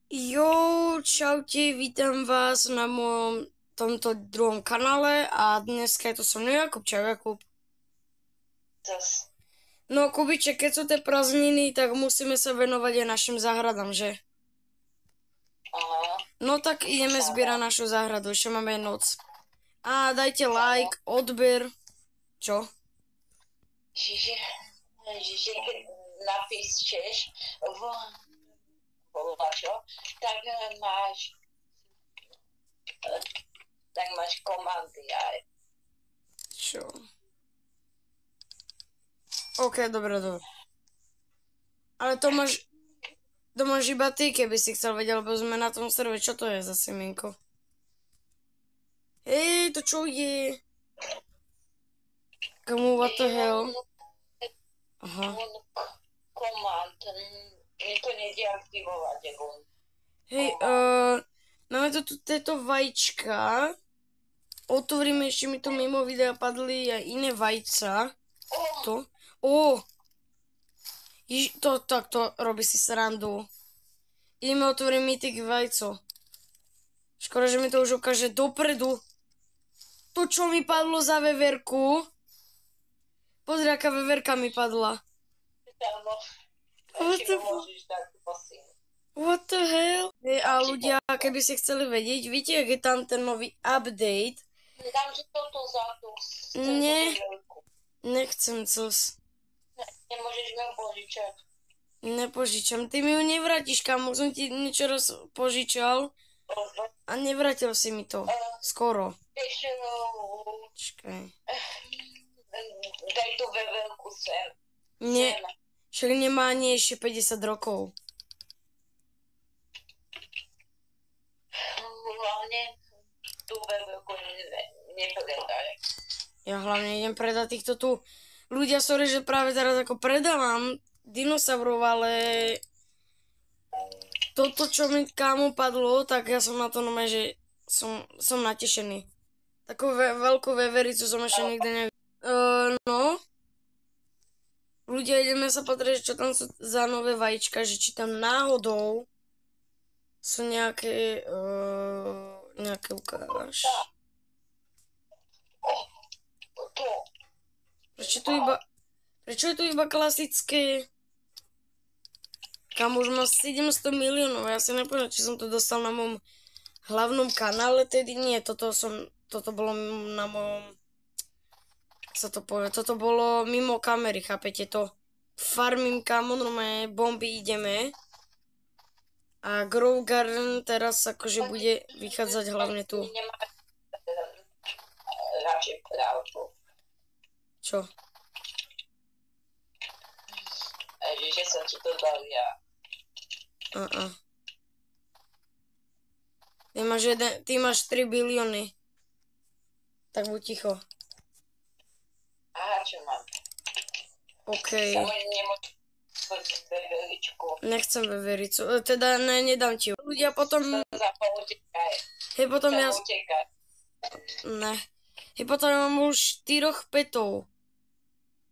Jo, čaute, vítam vás na mojom tomto druhom kanále a dneska je to so mnou Jakub. Čau Jakub. Zas. No Kubiček, keď sú tie prázdniny, tak musíme sa venovať aj našim záhradám, že? Aha. No tak ideme zbierať našu záhradu, ešte máme noc. A dajte like, odber. Čo? Že keď napíšeš volačo, tak máš komandy aj. Čo? OK, dobre. Ale to máš iba ty, keby si chcel vedieť, lebo sme na tom serve. Čo to je za semienko? Hej, to čo je? Kamu, what the hell? Aha. Komand. Mne to nejde aktivovať. Hej, máme tu tieto vajíčka. Otvoríme, ešte mi tu mimo videa padli aj iné vajca. To? Takto robí si srandu. Ideme otvoriť mythic vajco. Škoda, že mi to už ukáže dopredu. To, čo mi padlo za veverku. Pozri, aká veverka mi padla. What the hell? Hey, a ľudia, keby si chceli vedieť, viete, jak je tam ten nový update? Dám ti toto za to. Nie, nechcem cos. Nemôžeš mi ho požičať. Nepožičam. Ty mi ju nevrátiš, kamo. Som ti niečo raz požičal a nevrátil si mi to. Skoro. Čakaj. Daj tú vevelku sem. Nie, však nemá ani ešte 50 rokov. Hlavne tú vevelku nepredaj. Ja hlavne idem predať týchto tu. Ľudia, sorry, že práve teraz ako predávam dinosaurov, ale toto, čo mi kámo padlo, tak ja som na to normálne, že som natešený. Takú veľkú vevericu som ešte nikdy nevidel. No. Ľudia, ideme sa pozrieť, čo tam sú za nové vajíčka, že či tam náhodou sú nejaké ukáž. Prečo je tu iba klasické? Kam už má 700 miliónov, ja si nepovedal, či som to dostal na mojom hlavnom kanále, tedy nie, toto bolo na mojom, sa to povie, toto bolo mimo kamery, chápete to? Farmím, kamo, normálne bomby ideme. A Grow Garden teraz akože bude vychádzať hlavne tu. Radšej pravdu. Čo? Že som ti to dal ja. Ty máš 3 bilióny. Tak buď ticho. Aha, čo mám? OK. Nechcem vevericu. Teda nedám ti ju. Ľudia potom... Hej, potom ja... Ne. Hej, potom ja mám už 4 petov.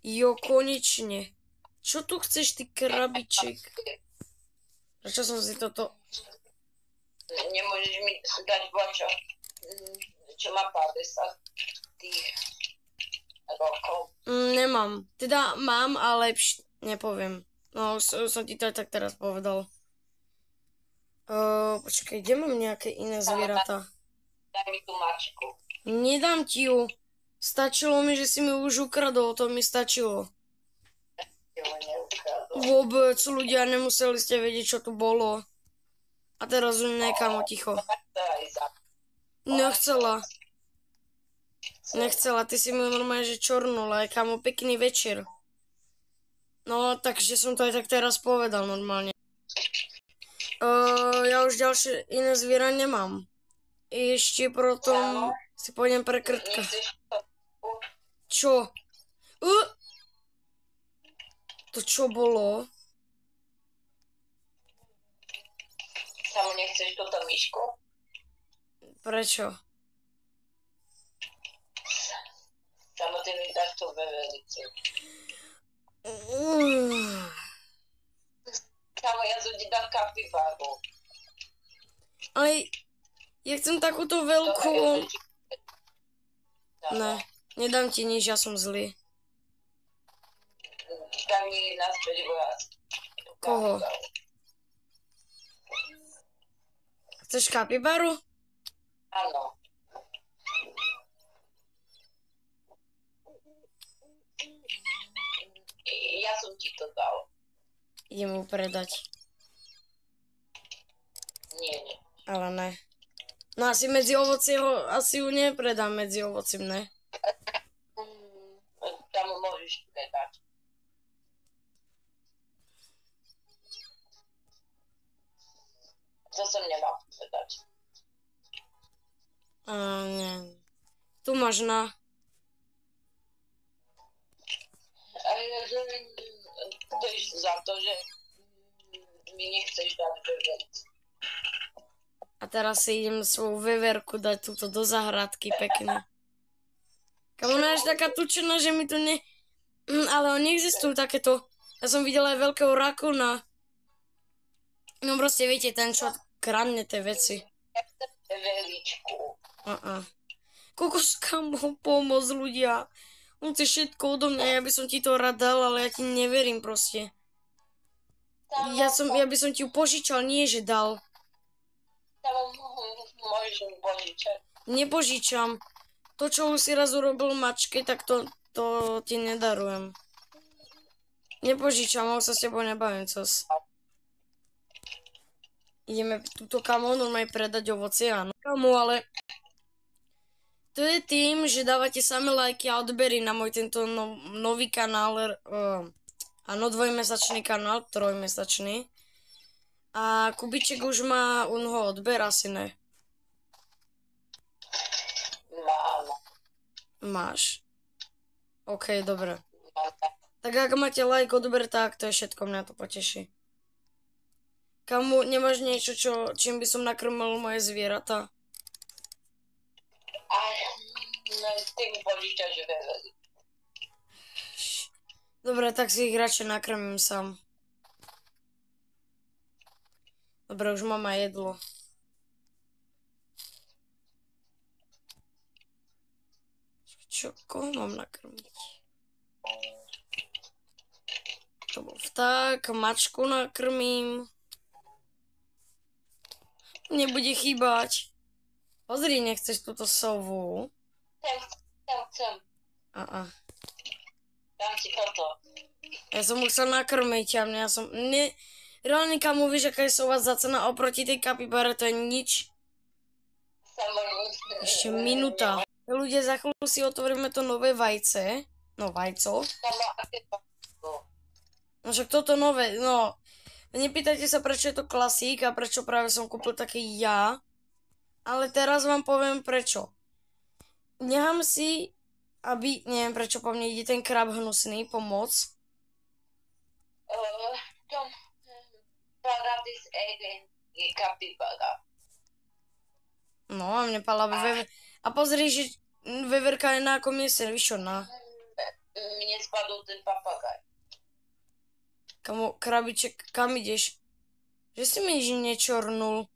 Jo, konečne. Čo tu chceš, ty krabiček? Prečo som si toto... Nemôžeš mi dať vočo, čo má 50 tých rokov. Nemám. Teda mám, ale nepoviem. No, som ti to aj tak teraz povedal. Počkaj, kde mám nejaké iné zvieratá? Daj mi tú mačku. Nedám ti ju. Stačilo mi, že si mi už ukradol, to mi stačilo. Vôbec, ľudia, nemuseli ste vedieť, čo tu bolo. A teraz už nekamo ticho. Nechcela, ty si mi normálne, že čornula, aj kamo, pekný večer. No, takže som to aj tak teraz povedal normálne. Ja už ďalšie iné zviera nemám. Ešte potom si pôjdem pre krtka. Čo? To čo bolo? Samo nechceš túto myšku? Prečo? Samo ty mi dáš tú vevelicu. Samo ja ti dám kapibaru. Ale ja chcem takúto veľkú... Ne, nedám ti nič, ja som zlý. Tam mi naspäť vás. Koho? Chceš kapibaru? Áno. Ja som ti to dal. Idem mu predať. Nie. Ale ne. No asi medzi ovocie asi ju nepredám medzi ovocím, ne? Tam môžeš predať. To som nemal predať. Nie. Tu máš na... To je za to, že mi nechceš dať veveriť. A teraz si idem svoju veverku dať túto do zahradky pekne. Kam ona je taká tučená, že mi tu ne... Ale oni existujú takéto. Ja som videla aj veľkého rakúna. No proste viete, ten čo kradne tie veci. Veveričku. Kokos, kam ho pomôcť ľudia. On chce všetko odo mňa, ja by som ti to rád dal, ale ja ti neverím proste. Ja by som ti ju požičal, nie že dal. Môžeš mi požičať. Nepožičam. To, čo už si raz urobil mačke, tak to ti nedarujem. Nepožičam, už sa s tebou nebavím, cos. Ideme túto kamu normálne predať ovocie, áno. Kamu, ale... To je tým, že dávate samé lajky a odbery na môj tento nový kanál, áno, dvojmesačný kanál, trojmesačný. A Kubiček už má unho odber, asi ne? Mám. Máš. OK, dobre. Tak ak máte like, odber, tak to je všetko, mňa to poteší. Kamu, nemáš niečo, čím by som nakrmil moje zvieratá? Ty mi požičaš veveri. Dobre, tak si ich radšej nakrmím sám. Dobre, už mám aj jedlo. Koho mám nakrmiť? To bol vták, mačku nakrmím. Nebude chýbať. Pozri, nechceš túto sovu? Chcem. Dám si toto. Ja som mu chcel nakrmiť a mňa som... Reálne, kamu, vieš, aká je sova za cena oproti tej kapibare, to je nič. Ešte minúta. Ľudia, za chvíľu si otvoríme to nové vajce. No, vajco. No však toto nové, no. Nepýtajte sa, prečo je to klasík a prečo práve som kúpil taký ja. Ale teraz vám poviem prečo. Nechám si, aby, neviem prečo po mne ide ten krab hnusný, pomoc. Paradis Eden je kapibara. No a mne pala vever. A pozri, že veverka je na akom mieste, víš čo, na... Mne spadol ten papagaj. Kamo, krabiček, kam ideš? Že si mi nič nečornul.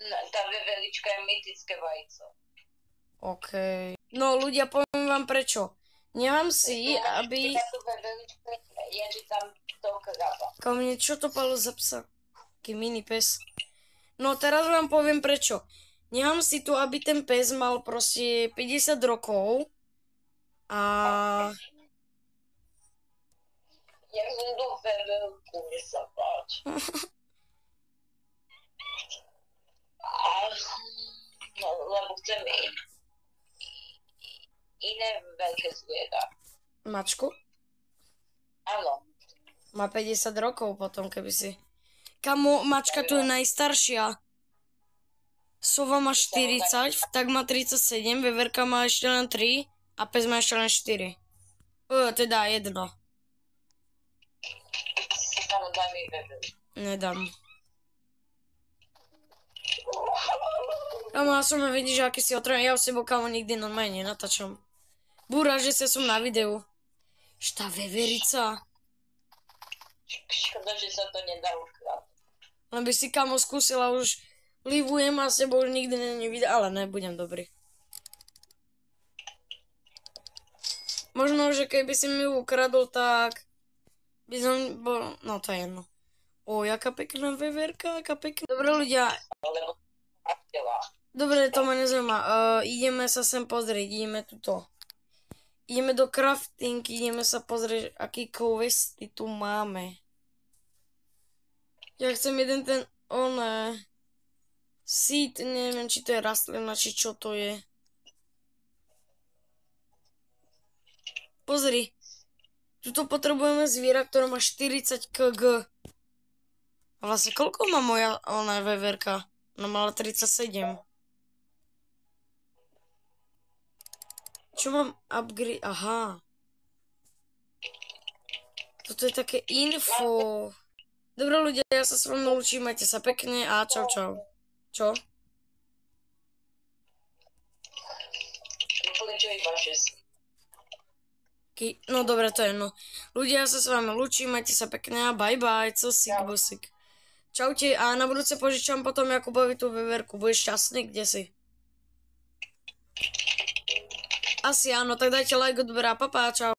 Tá veverička je mytické vajco. OK. No ľudia, poviem vám prečo. Nechám si, aby... Táto veverička je, že tam to kraba. Kam mne, čo to palo za psa? Taký mini pes. No teraz vám poviem prečo. Nechám si tu, aby ten pes mal proste 50 rokov. A... Ja som do veverku, mi sa páči. Lebo chcem iné veľké zviera. Mačku? Áno. Má 50 rokov potom, keby si... Kamo, mačka tu je najstaršia. Sova má 40, vták má 37, veverka má ešte len 3 a pes má ešte len 4. Teda jedno. Áno, daj mi veveru. Nedám. Kamo, ja som vidíš, aký si otravný. Ja u sebou, kamo, nikdy normálne nenatáčam. Búra, že sa som na videu. Šta veverica. Škoda, že sa to nedá ukradnúť. Len by si kamo skúsila, už livujem a s tebou už nikdy není vidieť, ale nebudem dobrý. Možno, že keby si mi ju ukradol, tak by som bol, no to je jedno. O, jaká pekná veverka, aká pekná. Dobre ľudia, Lebo chcela. dobre, to ma nezaujíma. Ideme sa sem pozrieť, ideme tuto. Ideme do crafting, ideme sa pozrieť, aký questy tu máme. Ja chcem jeden ten, seed, neviem, či to je rastlina, či čo to je. Pozri, tuto potrebujeme zviera, ktoré má 40 kg. A vlastne koľko má moja, veverka? Ona mala 37. Čo mám upgrade? Aha. Toto je také info. Dobre ľudia, ja sa s vami učím, majte sa pekne a čau čau. Čo? Prečo iba 6? No dobre, to je jedno. Ľudia, ja sa s vami učím, majte sa pekne a bye bye, cosík, bosík. Čaute a na budúce požičam potom Jakubovi tú veverku. Budeš šťastný, kde si? Asi áno, tak dajte like, odber a papá, čau.